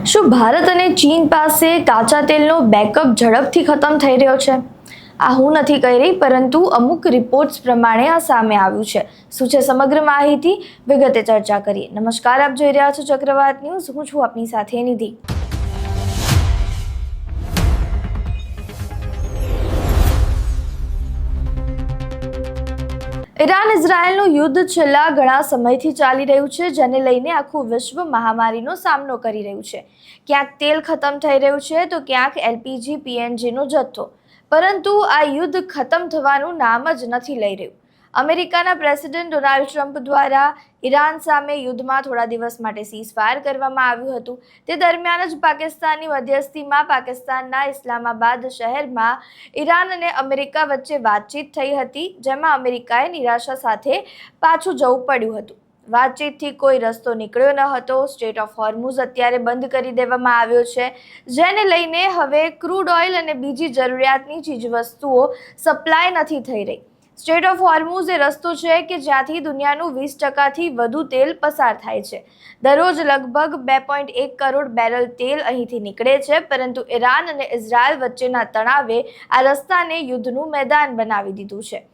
શું ભારત અને ચીન પાસે કાચા તેલનો બેકઅપ ઝડપથી ખતમ થઈ રહ્યો છે? આ હું નથી કહી રહી, પરંતુ અમુક રિપોર્ટ્સ પ્રમાણે આ સામે આવ્યું છે. શું છે સમગ્ર માહિતી? વિગતે ચર્ચા કરીએ. નમસ્કાર, આપ જોઈ રહ્યા છો ચક્રવાત ન્યૂઝ. હું છું આપની સાથે નિધિ. ઈરાન ઇઝરાયલનું યુદ્ધ છેલ્લા ઘણા સમયથી ચાલી રહ્યું છે, જેને લઈને આખું વિશ્વ મહામારીનો સામનો કરી રહ્યું છે. ક્યાંક તેલ ખતમ થઈ રહ્યું છે તો ક્યાંક એલપીજી પીએનજીનો જથ્થો. પરંતુ આ યુદ્ધ ખતમ થવાનું નામ જ નથી લઈ રહ્યું. અમેરિકાના પ્રેસિડેન્ટ ડોનાલ્ડ ટ્રમ્પ દ્વારા ઈરાન સામે યુદ્ધમાં થોડા દિવસ માટે સીઝફાયર કરવામાં આવ્યું હતું. તે દરમિયાન જ પાકિસ્તાનની મધ્યસ્થીમાં પાકિસ્તાનના ઇસ્લામાબાદ શહેરમાં ઈરાન અને અમેરિકા વચ્ચે વાતચીત થઈ હતી, જેમાં અમેરિકાએ નિરાશા સાથે પાછું જવું પડ્યું હતું. વાતચીતથી કોઈ રસ્તો નીકળ્યો ન હતો. સ્ટ્રેટ ઓફ હોર્મુઝ અત્યારે બંધ કરી દેવામાં આવ્યો છે, જેને લઈને હવે ક્રૂડ ઓઇલ અને બીજી જરૂરિયાતની ચીજવસ્તુઓ સપ્લાય નથી થઈ રહી. સ્ટ્રેટ ઓફ હોર્મુઝ એ રસ્તો છે કે જ્યાંથી દુનિયાનું 20%થી વધુ તેલ પસાર થાય છે. દરરોજ લગભગ 2.1 કરોડ બેરલ તેલ અહીંથી નીકળે છે, પરંતુ ઈરાન અને ઇઝરાયલ વચ્ચેના તણાવે આ રસ્તાને યુદ્ધનું મેદાન બનાવી દીધું છે.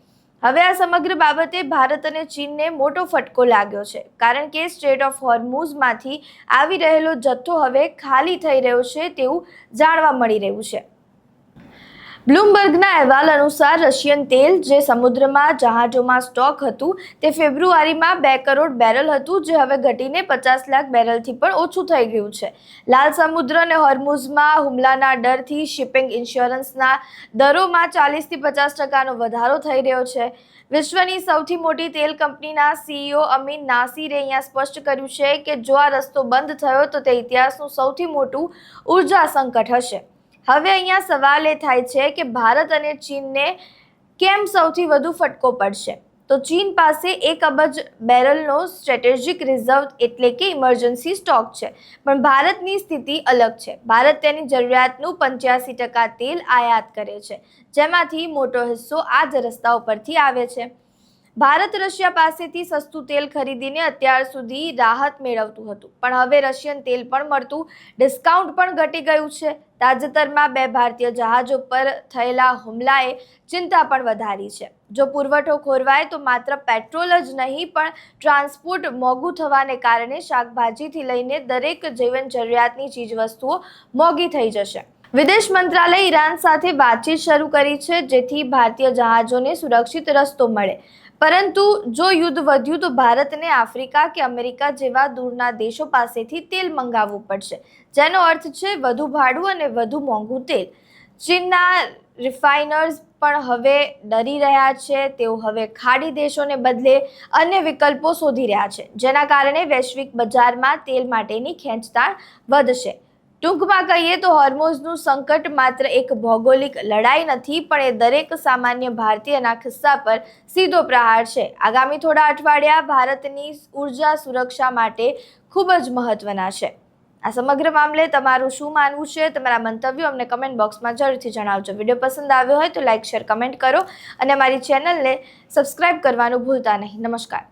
હવે આ સમગ્ર બાબતે ભારત અને ચીનને મોટો ફટકો લાગ્યો છે, કારણ કે સ્ટ્રેટ ઓફ હોર્મુઝમાંથી આવી રહેલો જથ્થો હવે ખાલી થઈ રહ્યો છે તેવું જાણવા મળી રહ્યું છે. બ્લૂમબર્ગના અહેવાલ અનુસાર રશિયન તેલ જે સમુદ્રમાં જહાજોમાં સ્ટોક હતું તે ફેબ્રુઆરીમાં 2 કરોડ બેરલ હતું, જે હવે ઘટીને 50 લાખ બેરલથી પણ ઓછું થઈ ગયું છે. લાલ સમુદ્ર અને હોર્મુઝમાં હુમલાના ડરથી શિપિંગ ઇન્સ્યોરન્સના દરોમાં 40થી 50% વધારો થઈ રહ્યો છે. વિશ્વની સૌથી મોટી તેલ કંપનીના સીઈઓ અમીન નાસીરે અહીંયા સ્પષ્ટ કર્યું છે કે જો આ રસ્તો બંધ થયો તો તે ઇતિહાસનું સૌથી મોટું ઉર્જા સંકટ હશે. હવે અહીંયા સવાલ એ થાય છે કે ભારત અને ચીનને કેમ સૌથી વધુ ફટકો પડશે? તો ચીન પાસે 1 અબજ બેરલનો સ્ટ્રેટેજિક રિઝર્વ એટલે કે ઇમરજન્સી સ્ટોક છે, પણ ભારતની સ્થિતિ અલગ છે. ભારત તેની જરૂરિયાતનું 85% તેલ આયાત કરે છે, જેમાંથી મોટો હિસ્સો આ જ રસ્તાઓ પરથી આવે છે. ભારત રશિયા પાસેથી સસ્તું તેલ ખરીદીને અત્યાર સુધી રાહત મેળવતું હતું, પણ હવે રશિયન તેલ પણ મળતું ડિસ્કાઉન્ટ પણ ઘટી ગયું છે. તાજેતરમાં 2 ભારતીય જહાજો પર થયેલા હુમલાએ ચિંતા પણ વધારી છે. જો પુરવઠો ખોરવાય તો માત્ર પેટ્રોલ જ નહીં, પણ ટ્રાન્સપોર્ટ મોંઘું થવાને કારણે શાકભાજીથી લઈને દરેક જીવન જરૂરિયાતની ચીજવસ્તુઓ મોંઘી થઈ જશે. વિદેશ મંત્રાલયે ઈરાન સાથે વાતચીત શરૂ કરી છે, જેથી ભારતીય જહાજોને સુરક્ષિત રસ્તો મળે. પરંતુ જો યુદ્ધ વધ્યું તો ભારતને આફ્રિકા કે અમેરિકા જેવા દૂરના દેશો પાસેથી તેલ મંગાવવું પડશે, જેનો અર્થ છે વધુ ભાડું અને વધુ મોંઘું તેલ. ચીનના રિફાઇનર્સ પણ હવે ડરી રહ્યા છે. તેઓ હવે ખાડી દેશોને બદલે અન્ય વિકલ્પો શોધી રહ્યા છે, જેના કારણે વૈશ્વિક બજારમાં તેલ માટેની ખેંચતાણ વધશે. ટૂંકમાં કહીએ તો હોર્મુઝનું સંકટ માત્ર એક ભૌગોલિક લડાઈ નથી, પણ એ દરેક સામાન્ય ભારતીયના ખિસ્સા પર સીધો પ્રહાર છે. આગામી થોડા અઠવાડિયા ભારતની ઉર્જા સુરક્ષા માટે ખૂબ જ મહત્વના છે. આ સમગ્ર મામલે તમારું શું માનવું છે? તમારા મંતવ્યો અમને કમેન્ટ બોક્સમાં જરૂરથી જણાવજો. વિડીયો પસંદ આવ્યો હોય તો લાઇક, શેર, કમેન્ટ કરો અને અમારી ચેનલને સબસ્ક્રાઇબ કરવાનું ભૂલતા નહીં. નમસ્કાર.